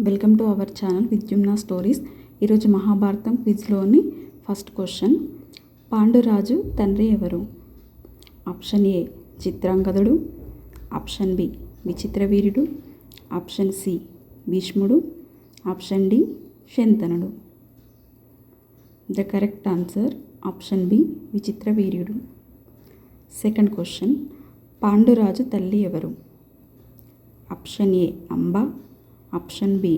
Welcome to our channel Vidyumna stories. ఈరోజు మహాభారతం క్విజ్లోని first question. Panduraju తండ్రి ఎవరు? Option A Chitrangadudu, option B Vichitraveeryudu, option C Bhishmudu, option D Shantanudu. The correct answer option B Vichitraveeryudu. Second question. Panduraju తల్లి ఎవరు? Option A Amba, option B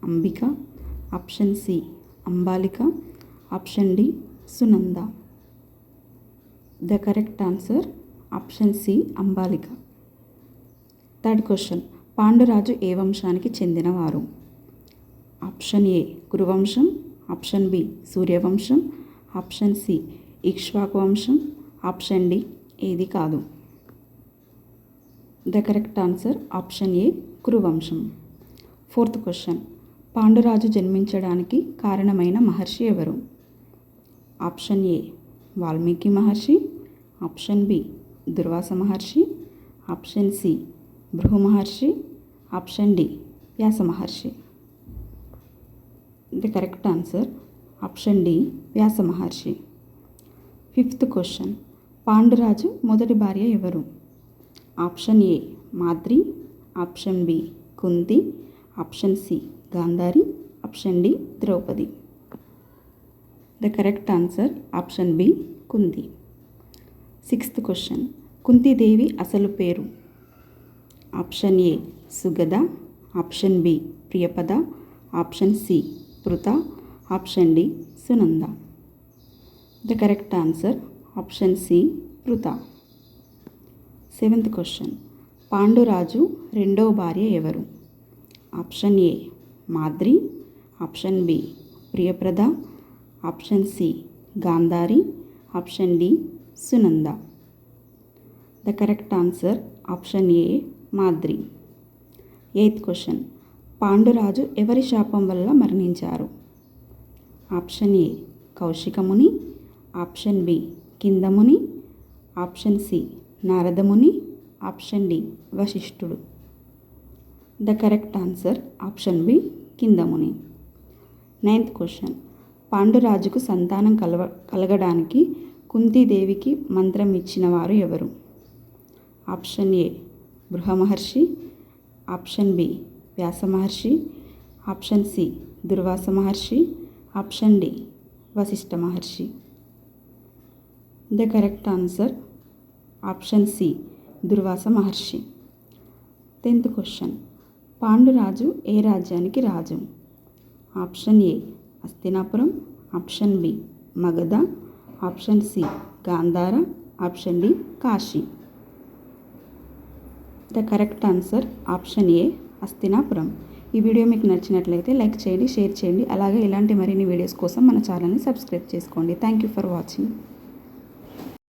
Ambika, option C Ambalika, option D Sunanda. The correct answer option C Ambalika. Third question. Panduraju ఏ వంశానికి చెందినవారు? Option A కురువంశం, option B సూర్యవంశం, option C Ikshvaku వంశం, option D ఏది కాదు. The correct answer option A కురువంశం. Fourth question. పాండురాజు జన్మించడానికి కారణమైన మహర్షి ఎవరు? ఆప్షన్ ఏ వాల్మీకి మహర్షి, ఆప్షన్ బి దుర్వాస మహర్షి, ఆప్షన్ సి భృగు మహర్షి, ఆప్షన్ డి వ్యాస మహర్షి. The correct answer option D Vyasa మహర్షి. Fifth question. పాండురాజు మొదటి భార్య ఎవరు? Option A Madri, option B Kunti, option C Gandhari, option D Draupadi. The correct answer option B Kunti. Sixth question. Kuntidevi అసలు పేరు? Option A Sugada, option B Priyapada, option C Pritha, option D Sunanda. The correct answer option C Pritha. Seventh question. Panduraju రెండవ భార్య ఎవరు? Option A Madri, option B Priyaprada, option C Gandhari, option D Sunanda. The correct answer option A Madri. Eighth question. Panduraju ఎవరి శాపం వల్ల మరణించారు? Option A Kaushikamuni, option B Kindamuni, option C Naradamuni, option D Vasishthudu. The correct answer option B Kindamuni. Ninth question. పాండురాజుకు సంతానం కలగడానికి కుంతీదేవికి మంత్రం ఇచ్చిన వారు ఎవరు? ఆప్షన్ ఏ బృహమహర్షి, option B Vyasa Maharshi, option C Durvasa Maharshi, option D Vashishtha Maharshi. The correct answer option C Durvasa Maharshi. 10th question. Panduraju ఏ రాజ్యానికి రాజు? Option A Hastinapuram, option B Magadha, option C Gandhara, option D Kashi. The correct answer option A Hastinapuram. ఈ వీడియో మీకు నచ్చినట్లయితే లైక్ చేయండి, share చేయండి. అలాగే ఇలాంటి మరిన్ని వీడియోస్ కోసం మన ఛానల్ని సబ్స్క్రైబ్ చేసుకోండి. Thank you for watching.